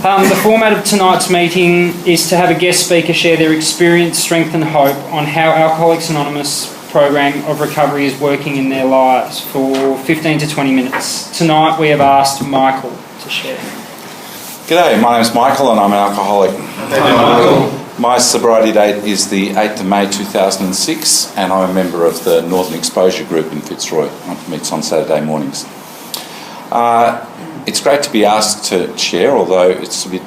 The format of tonight's meeting is to have a guest speaker share their experience, strength and hope on how Alcoholics Anonymous program of recovery is working in their lives for 15 to 20 minutes. Tonight we have asked Michael to share. G'day, my name's Michael and I'm an alcoholic. Hey, Michael. My sobriety date is the 8th of May 2006 and I'm a member of the Northern Exposure Group in Fitzroy. It meets on Saturday mornings. It's great to be asked to share, although it's a bit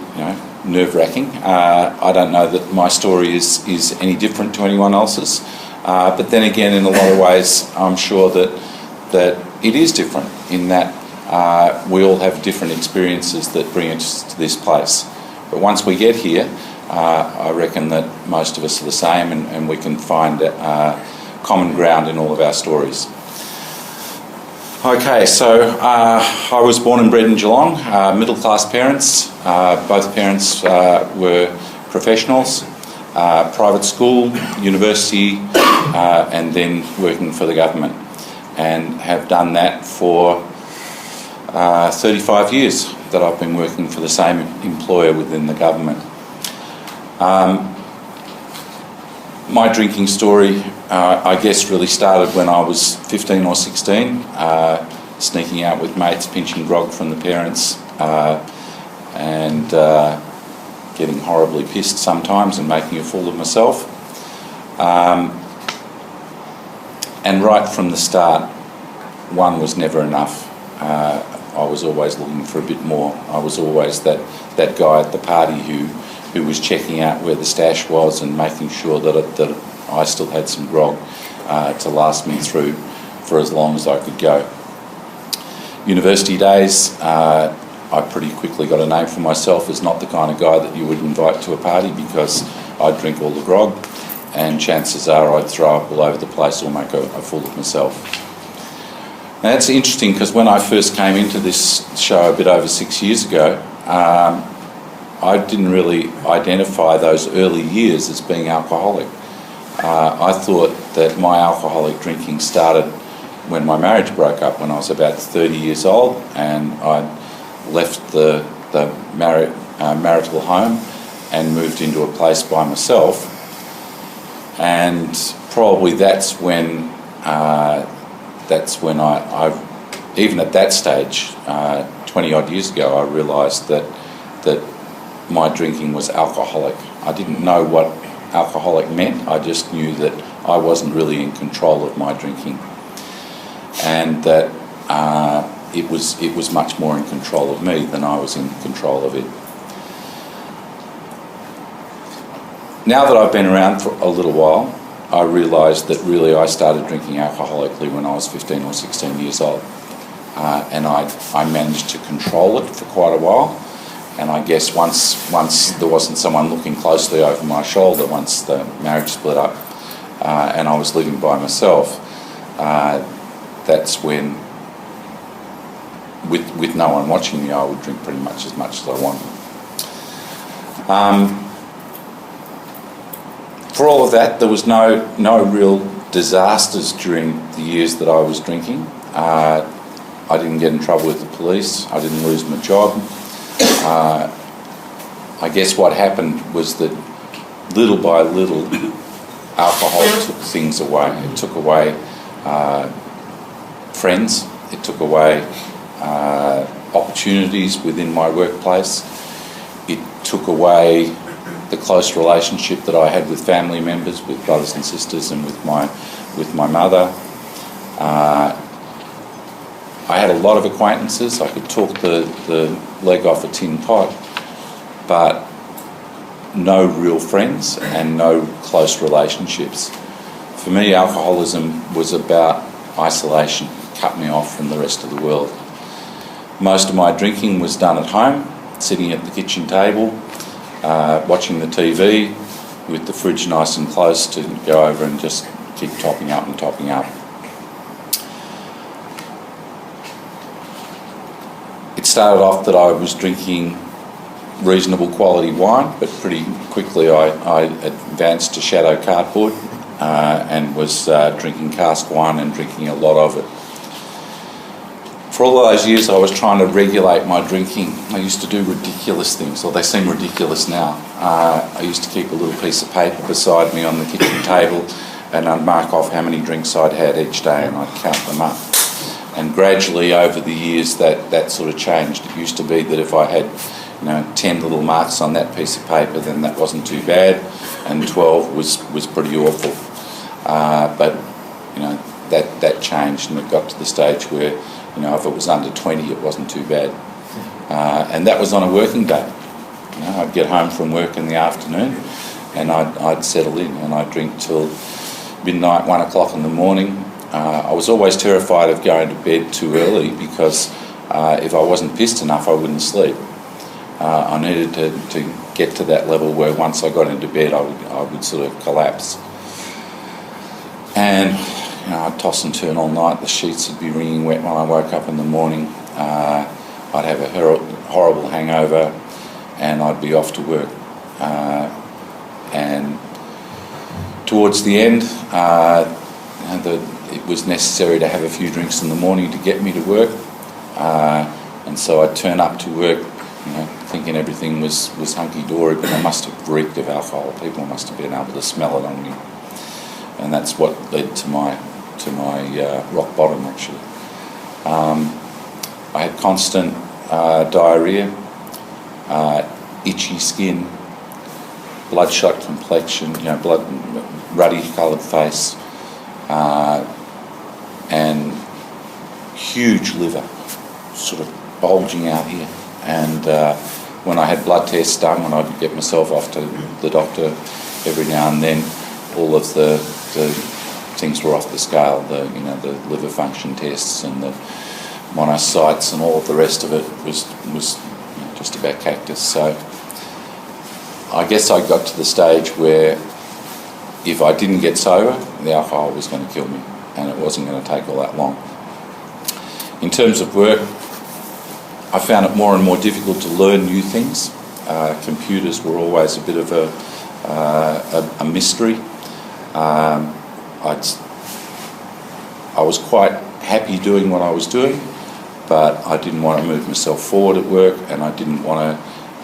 nerve-wracking. I don't know that my story is any different to anyone else's. But then again, in a lot of ways, I'm sure that it is different in that we all have different experiences that bring us to this place. But once we get here, I reckon that most of us are the same and we can find common ground in all of our stories. Okay, so I was born and bred in Geelong, middle-class parents. Both parents were professionals, private school, university, and then working for the government, and have done that for 35 years that I've been working for the same employer within the government. My drinking story, I guess, really started when I was 15 or 16, sneaking out with mates, pinching grog from the parents, and getting horribly pissed sometimes and making a fool of myself. And right from the start, one was never enough. I was always looking for a bit more. I was always that guy at the party who was checking out where the stash was and making sure that I still had some grog to last me through for as long as I could go. University days, I pretty quickly got a name for myself as not the kind of guy that you would invite to a party because I'd drink all the grog and chances are I'd throw up all over the place or make a fool of myself. Now that's interesting because when I first came into this show a bit over 6 years ago, I didn't really identify those early years as being alcoholic. I thought that my alcoholic drinking started when my marriage broke up when I was about 30 years old and I'd left the marital home and moved into a place by myself, and probably that's when I even at that stage 20 odd years ago I realised that my drinking was alcoholic. I didn't know what alcoholic meant, I just knew that I wasn't really in control of my drinking and that it was much more in control of me than I was in control of it. Now that I've been around for a little while, I realised that really I started drinking alcoholically when I was 15 or 16 years old. And I managed to control it for quite a while. And I guess once there wasn't someone looking closely over my shoulder, once the marriage split up and I was living by myself, that's when, with no one watching me, I would drink pretty much as I wanted. For all of that, there was no real disasters during the years that I was drinking. I didn't get in trouble with the police. I didn't lose my job. I guess what happened was that little by little, alcohol took things away. It took away friends. It took away opportunities within my workplace. It took away the close relationship that I had with family members, with brothers and sisters, and with my mother. I had a lot of acquaintances. I could talk the leg off a tin pot, but no real friends and no close relationships. For me, alcoholism was about isolation. It cut me off from the rest of the world. Most of my drinking was done at home, sitting at the kitchen table, watching the TV with the fridge nice and close to go over and just keep topping up and topping up. It started off that I was drinking reasonable quality wine, but pretty quickly I advanced to shadow cardboard and was drinking cask wine and drinking a lot of it. For all those years I was trying to regulate my drinking. I used to do ridiculous things, or they seem ridiculous now. I used to keep a little piece of paper beside me on the kitchen table, and I'd mark off how many drinks I'd had each day, and I'd count them up. And gradually over the years that sort of changed. It used to be that if I had 10 little marks on that piece of paper, then that wasn't too bad, and 12 was pretty awful. But that changed, and it got to the stage where if it was under 20, it wasn't too bad. And that was on a working day. I'd get home from work in the afternoon, and I'd settle in, and I'd drink till midnight, 1 o'clock in the morning. I was always terrified of going to bed too early, because if I wasn't pissed enough, I wouldn't sleep. I needed to get to that level where once I got into bed, I would sort of collapse. And I'd toss and turn all night. The sheets would be wringing wet when I woke up in the morning. I'd have a horrible hangover, and I'd be off to work. And towards the end, it was necessary to have a few drinks in the morning to get me to work. And so I'd turn up to work, thinking everything was hunky-dory, but I must have reeked of alcohol. People must have been able to smell it on me. And that's what led to my rock bottom, actually. I had constant diarrhea, itchy skin, bloodshot complexion, ruddy coloured face, and huge liver, sort of bulging out here. And when I had blood tests done, when I'd get myself off to the doctor every now and then, all of the things were off the scale. The liver function tests and the monocytes and all of the rest of it was just about cactus. So I guess I got to the stage where if I didn't get sober, the alcohol was going to kill me, and it wasn't going to take all that long. In terms of work, I found it more and more difficult to learn new things. Computers were always a bit of a mystery. I was quite happy doing what I was doing, but I didn't want to move myself forward at work, and I didn't want to.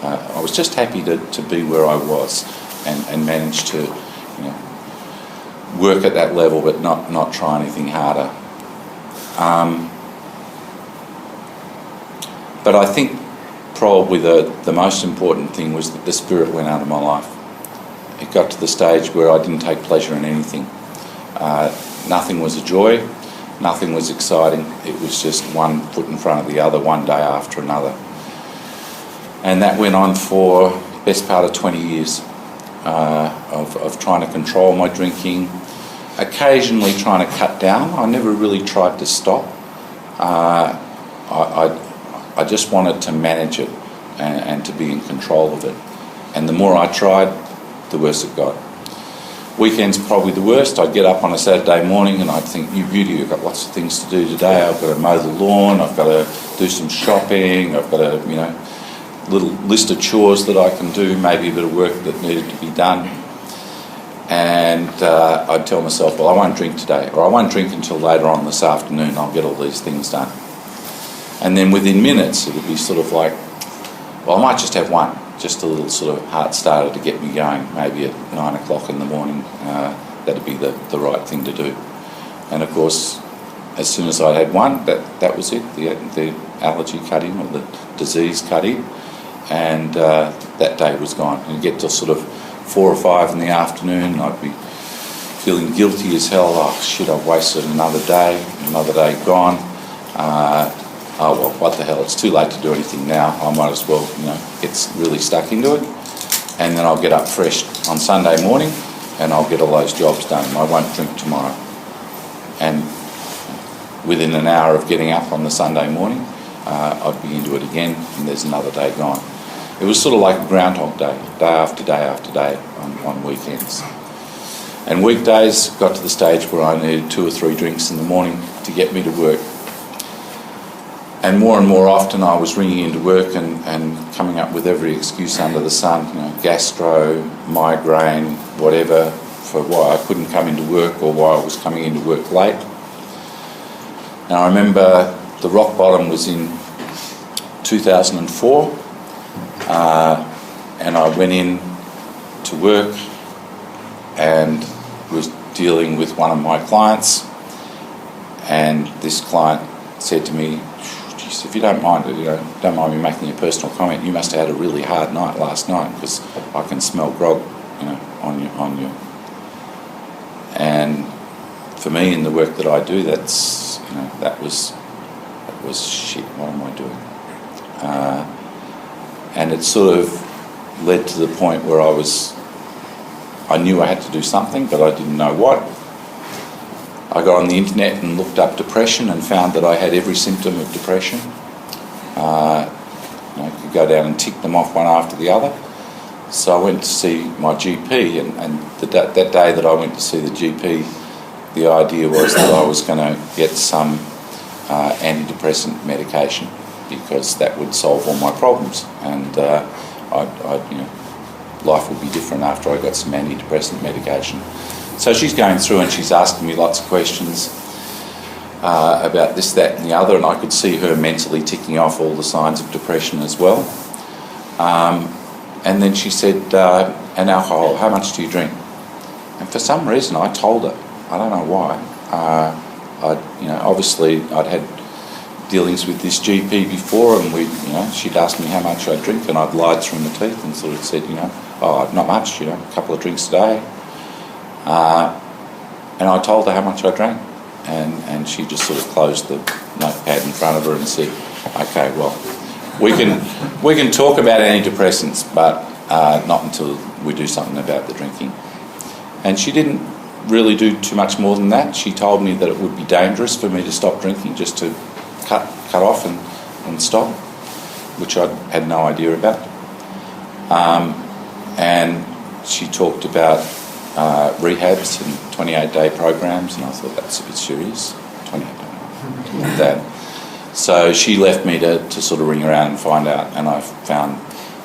I was just happy to be where I was and manage to work at that level, but not try anything harder. But I think probably the most important thing was that the spirit went out of my life. It got to the stage where I didn't take pleasure in anything. Nothing was a joy, nothing was exciting. It was just one foot in front of the other, one day after another. And that went on for the best part of 20 years of trying to control my drinking, occasionally trying to cut down. I never really tried to stop. I just wanted to manage it and to be in control of it. And the more I tried, the worse it got. Weekends probably the worst. I'd get up on a Saturday morning and I'd think, you beauty, I've got lots of things to do today. I've got to mow the lawn, I've got to do some shopping, I've got a little list of chores that I can do, maybe a bit of work that needed to be done. And I'd tell myself, well, I won't drink today, or I won't drink until later on this afternoon. I'll get all these things done. And then within minutes, it would be sort of like, well, I might just have one, just a little sort of heart starter to get me going, maybe at 9 o'clock in the morning. That'd be the right thing to do. And of course, as soon as I had one, that was it, the allergy cut in, or the disease cut in, and that day was gone. And you get to sort of 4 or 5 in the afternoon, and I'd be feeling guilty as hell. Oh shit, I've wasted another day gone. Oh well, what the hell, it's too late to do anything now. I might as well, get really stuck into it. And then I'll get up fresh on Sunday morning and I'll get all those jobs done. I won't drink tomorrow. And within an hour of getting up on the Sunday morning, I'd be into it again, and there's another day gone. It was sort of like a Groundhog Day, day after day after day on weekends. And weekdays got to the stage where I needed 2 or 3 drinks in the morning to get me to work. And more often I was ringing into work and coming up with every excuse under the sun, gastro, migraine, whatever, for why I couldn't come into work or why I was coming into work late. Now I remember the rock bottom was in 2004, and I went in to work and was dealing with one of my clients, and this client said to me, "Geez, if you don't mind me making a personal comment, you must have had a really hard night last night because I can smell grog, on you." And for me, in the work that I do, that was shit. What am I doing? And it sort of led to the point where I knew I had to do something, but I didn't know what. I got on the internet and looked up depression and found that I had every symptom of depression. I could go down and tick them off one after the other. So I went to see my GP, and that day that I went to see the GP, the idea was that I was going to get some antidepressant medication because that would solve all my problems, and life would be different after I got some antidepressant medication. So she's going through and she's asking me lots of questions about this, that and the other, and I could see her mentally ticking off all the signs of depression as well. And then she said, and alcohol, how much do you drink? And for some reason I told her, I don't know why. Obviously I'd had dealings with this GP before, and she'd asked me how much I drink, and I'd lied through my teeth and sort of said, not much, a couple of drinks a day. And I told her how much I drank, and she just sort of closed the notepad in front of her and said, "Okay, well, we can talk about antidepressants, but not until we do something about the drinking." And she didn't really do too much more than that. She told me that it would be dangerous for me to stop drinking, just to cut off and stop, which I had no idea about. And she talked about rehabs and 28-day programs, and I thought, that's a bit serious, 28 days, that. So she left me to sort of ring around and find out, and I found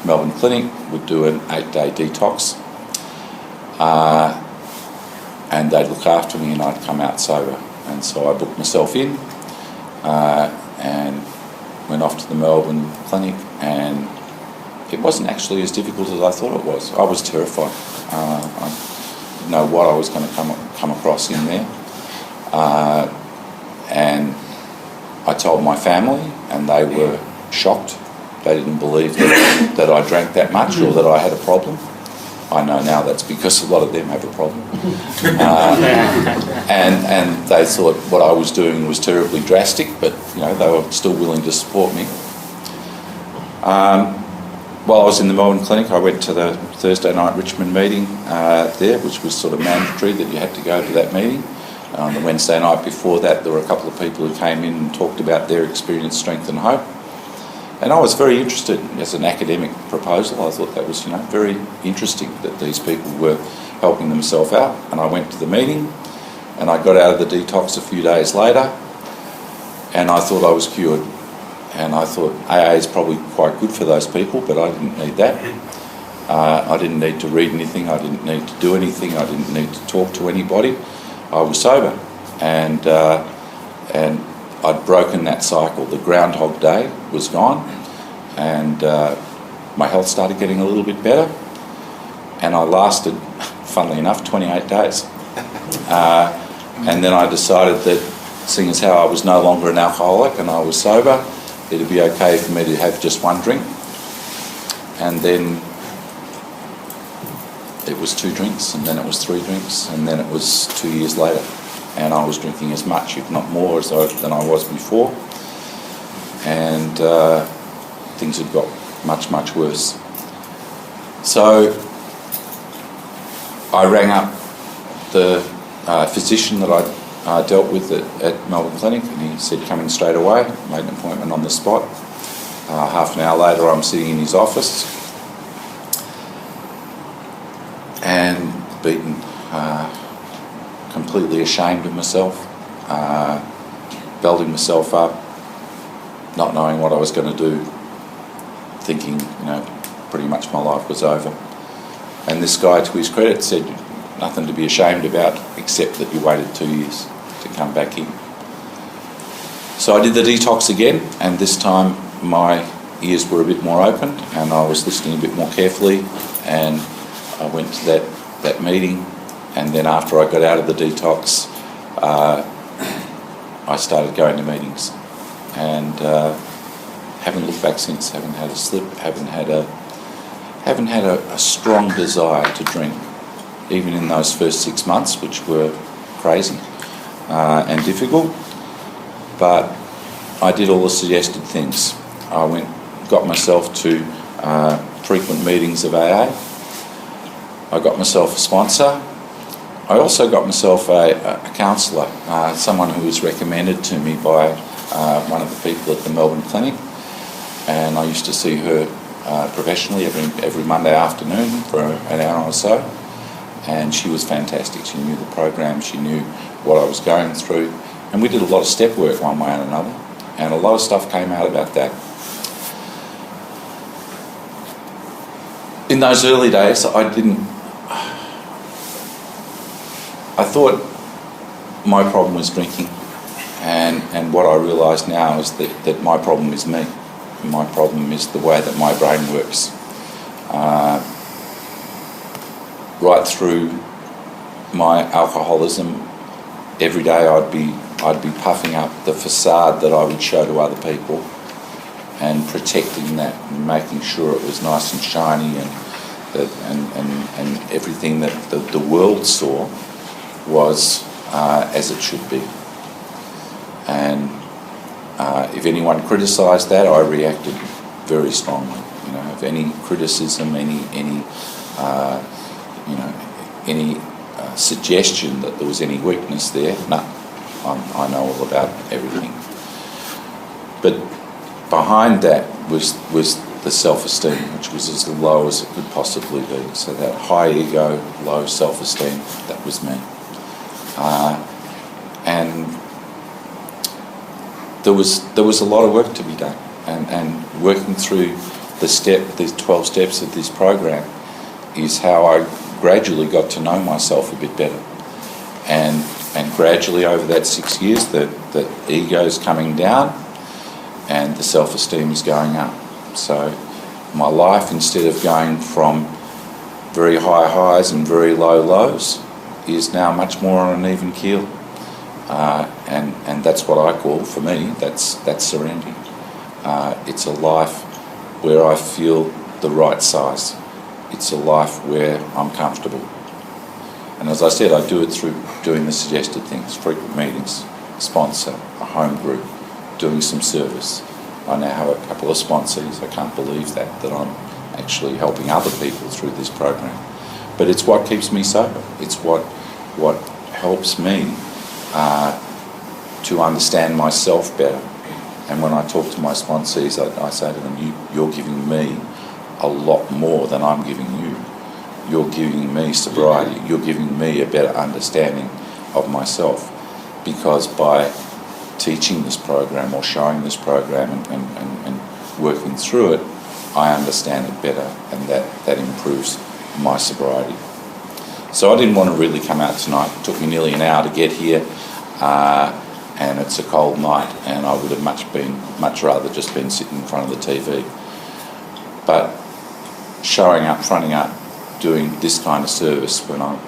Melbourne Clinic would do an 8-day detox, and they'd look after me and I'd come out sober. And so I booked myself in and went off to the Melbourne Clinic, and it wasn't actually as difficult as I thought it was. I was terrified. I didn't know what I was going to come across in there. And I told my family, and they were shocked. They didn't believe that I drank that much or that I had a problem. I know now that's because a lot of them have a problem. And they thought what I was doing was terribly drastic, but they were still willing to support me. While I was in the Melbourne Clinic, I went to the Thursday night Richmond meeting there, which was sort of mandatory that you had to go to that meeting. On the Wednesday night before that, there were a couple of people who came in and talked about their experience, strength and hope. And I was very interested as an academic proposal. I thought that was, very interesting that these people were helping themselves out. And I went to the meeting, and I got out of the detox a few days later, and I thought I was cured. And I thought AA is probably quite good for those people, but I didn't need that. I didn't need to read anything. I didn't need to do anything. I didn't need to talk to anybody. I was sober, and I'd broken that cycle. The Groundhog Day was gone, and my health started getting a little bit better, and I lasted, funnily enough, 28 days. And then I decided that, seeing as how I was no longer an alcoholic and I was sober, it'd be okay for me to have just one drink. And then it was 2 drinks, and then it was 3 drinks, and then it was 2 years later. And I was drinking as much, if not more, than I was before. And things had got much, much worse. So I rang up the physician that I dealt with at Melbourne Clinic, and he said, come in straight away. Made an appointment on the spot. Half an hour later, I'm sitting in his office and beaten, completely ashamed of myself, belting myself up, not knowing what I was going to do, thinking, pretty much my life was over. And this guy, to his credit, said, nothing to be ashamed about except that you waited 2 years to come back in. So I did the detox again, and this time my ears were a bit more open and I was listening a bit more carefully, and I went to that meeting, and then after I got out of the detox, I started going to meetings, and haven't looked back since. Haven't had a slip, haven't had a strong desire to drink, even in those first 6 months, which were crazy and difficult. But I did all the suggested things. I got myself to frequent meetings of AA. I got myself a sponsor. I also got myself a counsellor, someone who was recommended to me by one of the people at the Melbourne clinic, and I used to see her professionally every Monday afternoon for an hour or so, and she was fantastic. She knew the program, she knew what I was going through, and we did a lot of step work one way and another, and a lot of stuff came out about that. In those early days, I thought my problem was drinking, and what I realise now is that my problem is me. My problem is the way that my brain works. Right through my alcoholism, every day I'd be puffing up the facade that I would show to other people, and protecting that and making sure it was nice and shiny, and everything that the world saw was as it should be. And if anyone criticised that, I reacted very strongly. You know, if any criticism, any suggestion that there was any weakness there, no, I know all about everything. But behind that was the self-esteem, which was as low as it could possibly be. So that high ego, low self-esteem, that was me. And there was a lot of work to be done, and working through these 12 steps of this program is how I gradually got to know myself a bit better, and gradually over that 6 years the ego's coming down and the self-esteem is going up. So my life, instead of going from very high highs and very low lows, is now much more on an even keel. And that's what I call, for me, that's serenity. It's a life where I feel the right size. It's a life where I'm comfortable. And as I said, I do it through doing the suggested things: frequent meetings, sponsor, a home group, doing some service. I now have a couple of sponsors. I can't believe that I'm actually helping other people through this program. But it's what keeps me sober. It's what helps me to understand myself better. And when I talk to my sponsees, I say to them, you're giving me a lot more than I'm giving you. You're giving me sobriety. You're giving me a better understanding of myself, because by teaching this program or showing this program and working through it, I understand it better, and that improves my sobriety. So I didn't want to really come out tonight. It took me nearly an hour to get here, and it's a cold night, and I would have much rather just been sitting in front of the TV. But showing up, fronting up, doing this kind of service, when I'm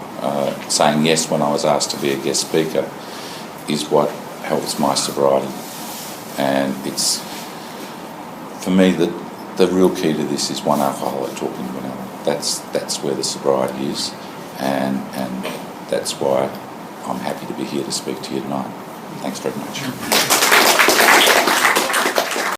saying yes when I was asked to be a guest speaker, is what helps my sobriety. And it's, for me, the real key to this is one alcoholic talking to another. That's where the sobriety is, and that's why I'm happy to be here to speak to you tonight. Thanks very much.